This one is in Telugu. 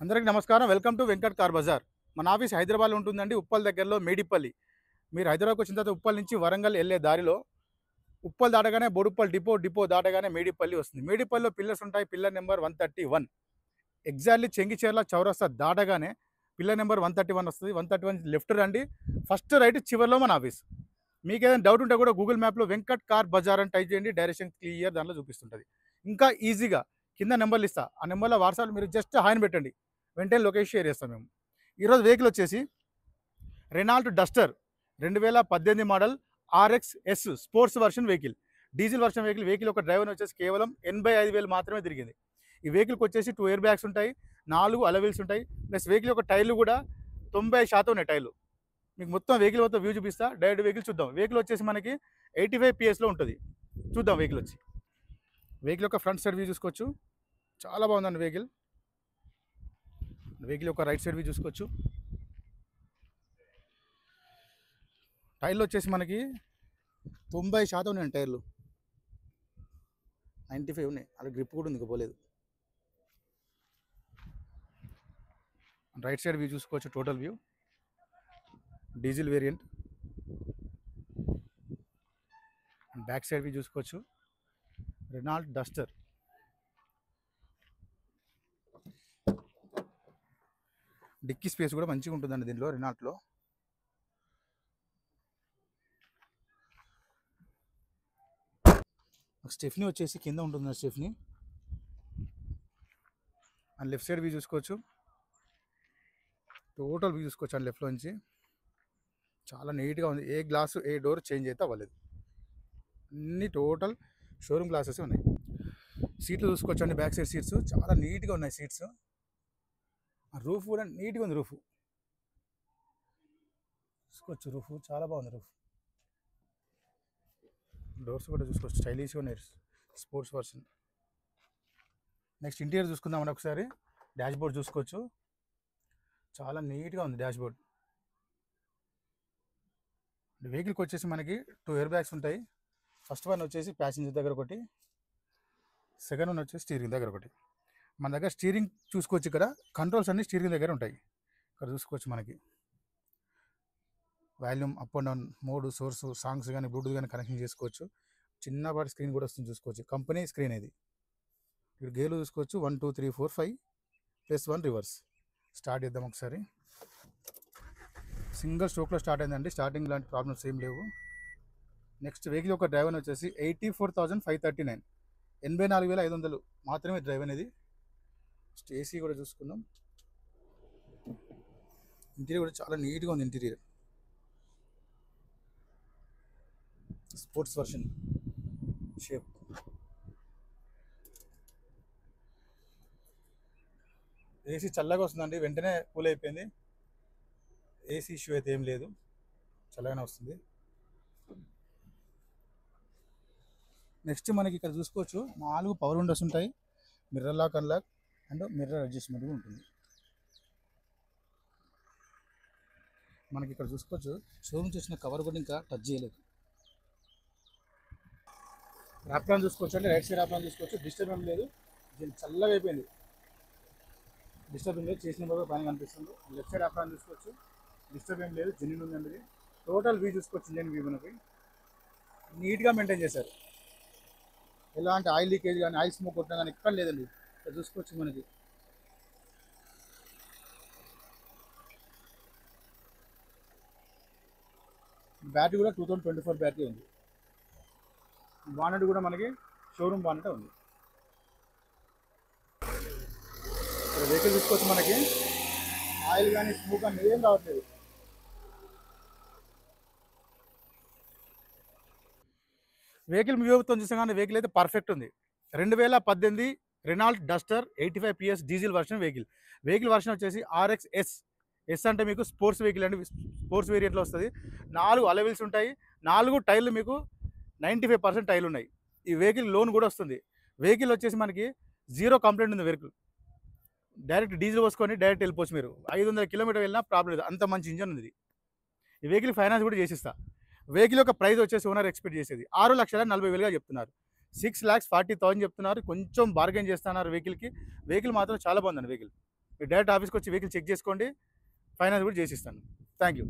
అందరికీ నమస్కారం. Welcome to Venkat car Bazaar. మన ఆఫీస్ హైదరాబాద్‌లో ఉంటుందండి. ఉప్పల్ దగ్గరలో మేడిపల్లి. మీరు హైదరాబాద్‌కి వచ్చిన తర్వాత ఉప్పల్ నుంచి వరంగల్ ఎళ్ళే దారిలో ఉప్పల్ దాటగానే బోడుప్పల్ డిపో, డిపో దాటగానే మేడిపల్లి వస్తుంది. మేడిపల్లిలో పిల్లర్స్ ఉంటాయి. Pillar number 131. ఎగ్జాక్ట్‌లీ చెంగిచెర్ల చౌరస్తా దాటగానే పిల్లర్ నెంబర్ 131 వస్తది. 131 లెఫ్ట్ రండి. ఫస్ట్ రైట్ చివర్లో మన ఆఫీస్. మీకేదైనా డౌట్ ఉంటే కూడా గూగుల్ మ్యాప్‌లో వెంకట్ కార్ బజార్ అని టైప్ చేయండి. డైరెక్షన్ క్లియర్ దాంట్లో చూపిస్తుంటది. ఇంకా ఈజీగా కింద నెంబర్లు ఇస్తా. ఆ నెంబర్‌లో వాట్సాప్‌లో మీరు జస్ట్ హాయ్ అని పెట్టండి. వెంటనే లొకేషన్ షేర్ చేస్తాం మేము. ఈరోజు వెహికల్ వచ్చేసి Renault Duster 2018 model RX S sports version vehicle. Diesel version vehicle యొక్క డ్రైవర్ వచ్చేసి కేవలం 85,000 మాత్రమే తిరిగింది. ఈ వెహికల్కి వచ్చేసి 2 ఎయిర్ బ్యాగ్స్ ఉంటాయి, 4 అలవీల్స్ ఉంటాయి. ప్లస్ వెహికల్ యొక్క టైర్లు కూడా 90% ఉన్నాయి టైర్లు. మీకు మొత్తం వెహికల్ మొత్తం వ్యూ చూపిస్తా. డైరెక్ట్ వెహికల్ చూద్దాం. వెహికల్ వచ్చేసి మనకి 85 పిఎస్లో ఉంటుంది. చూద్దాం వెహికల్ వచ్చి. వెహికల్ యొక్క ఫ్రంట్ సైడ్ వ్యూ చూసుకోవచ్చు. చాలా బాగుందండి వెహికల్. వెహికల్ యొక్క రైట్ సైడ్ వ్యూ చూసుకోవచ్చు. టైర్లు వచ్చేసి మనకి 90% ఉన్నాయి టైర్లు. 95 ఉన్నాయి. అలా గ్రిప్ కూడా ఉంది, పోలేదు. రైట్ సైడ్ వ్యూ చూసుకోవచ్చు. Total view diesel variant. Back side view చూసుకోవచ్చు. Renault Duster. డిక్కీ స్పేస్ కూడా మంచిగా ఉంటుందండి దీనిలో, రెనాల్ట్లో. స్టెఫ్నీ వచ్చేసి కింద ఉంటుంది stepney. And left side view చూసుకోవచ్చు. టోటల్ వ్యూ చూసుకోవచ్చు అండ్ లెఫ్ట్లో నుంచి. చాలా నీట్గా ఉంది. ఏ గ్లాసు ఏ డోర్ చేంజ్ అయితే అవ్వలేదు. అన్ని టోటల్ షోరూమ్ గ్లాసెస్ ఉన్నాయి. సీట్లు చూసుకోవచ్చు అండి. బ్యాక్ సైడ్ సీట్స్ చాలా నీట్గా ఉన్నాయి. సీట్స్ రూఫ్ కూడా నీట్గా ఉంది. రూఫ్ చూసుకోవచ్చు. రూఫ్ చాలా బాగుంది. రూఫ్ డోర్స్ కూడా చూసుకోవచ్చు. స్టైలిష్గా ఉన్నాయి. Sports version. నెక్స్ట్ ఇంటీరియర్ చూసుకుందామండి ఒకసారి. డాష్ బోర్డ్ చూసుకోవచ్చు. చాలా నీట్గా ఉంది డాష్ బోర్డ్. వెహికల్కి వచ్చేసి మనకి 2 ఎయిర్ బ్యాగ్స్ ఉంటాయి. ఫస్ట్ వన్ వచ్చేసి ప్యాసింజర్ దగ్గర ఒకటి, సెకండ్ వన్ వచ్చేసి స్టీరింగ్ దగ్గర ఒకటి. మన దగ్గర స్టీరింగ్ చూసుకోవచ్చు. ఇక్కడ కంట్రోల్స్ అన్ని స్టీరింగ్ దగ్గర ఉంటాయి. ఇక్కడ చూసుకోవచ్చు. మనకి volume up and down mode, source, songs కానీ బ్లూటూత్ కానీ కనెక్షన్ చేసుకోవచ్చు. చిన్నపాటి స్క్రీన్ కూడా వస్తుంది చూసుకోవచ్చు. కంపెనీ స్క్రీన్ ఇది. ఇక్కడ గేర్లు చూసుకోవచ్చు. 1 2 3 4 5 +1 రివర్స్. స్టార్ట్ చేద్దాం ఒకసారి. సింగిల్ స్ట్రోక్లో స్టార్ట్ అయిందండి. స్టార్టింగ్ లాంటి ప్రాబ్లమ్స్ ఏం లేవు. నెక్స్ట్ వెహికల్ యొక్క డ్రైవర్ వచ్చేసి 84,539, 84,500 మాత్రమే డ్రైవ్ అనేది. ఏసీ కూడా చూసుకుందాం. ఇంటీరియర్ కూడా చాలా నీట్గా ఉంది. Interior sports version shape. AC చల్లగా వస్తుందండి. వెంటనే కూల్ అయిపోయింది. ఏసీ ఇష్యూ అయితే ఏం లేదు. చల్లగానే వస్తుంది. నెక్స్ట్ మనకి ఇక్కడ చూసుకోవచ్చు. 4 పవర్ విండోస్ ఉంటాయి. Mirror lock, unlock and mirror adjustment ఉంటుంది. మనకి ఇక్కడ చూసుకోవచ్చు. షోరూమ్ చేసిన కవర్ కూడా ఇంకా టచ్ చేయలేదు. ర్యాప్లాన్ చూసుకోవచ్చు అంటే రైట్ సైడ్ ర్యాప్లాన్ చూసుకోవచ్చు. డిస్టర్బ్ ఏం లేదు. దీనికి చల్లగా అయిపోయింది. డిస్టర్బ్ ఏం లేదు. చేసిన కూడా పైన కనిపిస్తుంది. లెఫ్ట్ సైడ్ ర్యాప్లాన్ చూసుకోవచ్చు. డిస్టర్బ్ ఏం లేదు. జెన్యూన్ ఉందండి ఇది. టోటల్ వ్యూ చూసుకోవచ్చు. ఇండియన్ వ్యూ మనకి నీట్గా మెయింటైన్ చేశారు. ఎలాంటి ఆయిల్ లీకేజ్ కానీ ఆయిల్ స్మోక్ కొట్టడం కానీ ఎక్కడ లేదండి. ఇక్కడ చూసుకోవచ్చు. మనకి బ్యాటరీ కూడా 2024 బ్యాటరీ ఉంది. బానెట్ కూడా మనకి షోరూమ్ బానెట్ ఉంది. ఇక్కడ వెహికల్ చూసుకోవచ్చు. మనకి ఆయిల్ కానీ స్మోక్ కానీ ఏం రావట్లేదు. వెహికల్ వ్యూతో చూసాం కానీ వెహికల్ అయితే పర్ఫెక్ట్ ఉంది. 2018 Renault Duster 85 PS diesel version vehicle. Vehicle version వచ్చేసి ఆర్ఎక్స్ ఎస్. ఎస్ అంటే మీకు స్పోర్ట్స్ వెహికల్ అండి. స్పోర్ట్స్ వేరియంట్లో వస్తుంది. 4 అలవీల్స్ ఉంటాయి. 4 టైర్లు మీకు 95% టైర్లు ఉన్నాయి. ఈ వెహికల్ లోన్ కూడా వస్తుంది. వెహికల్ వచ్చేసి మనకి 0 కంప్లైంట్ ఉంది. వెహికల్ డైరెక్ట్ డీజిల్ పోసుకొని డైరెక్ట్ వెళ్ళిపోవచ్చు. మీరు 500 కిలోమీటర్ వెళ్ళినా ప్రాబ్లం లేదు. అంత మంచి ఇంజన్ ఉంది. ఈ వెహికల్ ఫైనాన్స్ కూడా చేసిస్తా. వెహికల్ యొక్క ప్రైస్ వచ్చేసి ఓనర్ ఎక్స్పెక్ట్ చేసేది 6,40,000 చెప్తున్నారు. 6,40,000 చెప్తున్నారు. కొంచెం బార్గెన్ చేస్తున్నారు వెహికల్కి. వెహికల్ మాత్రం చాలా బాగుందండి. వెహికల్ మీరు డైరెక్ట్ ఆఫీస్కి వచ్చి వెహికల్ చెక్ చేసుకోండి, ఫైనాన్స్ కూడా చేసిస్తాను. Thank you.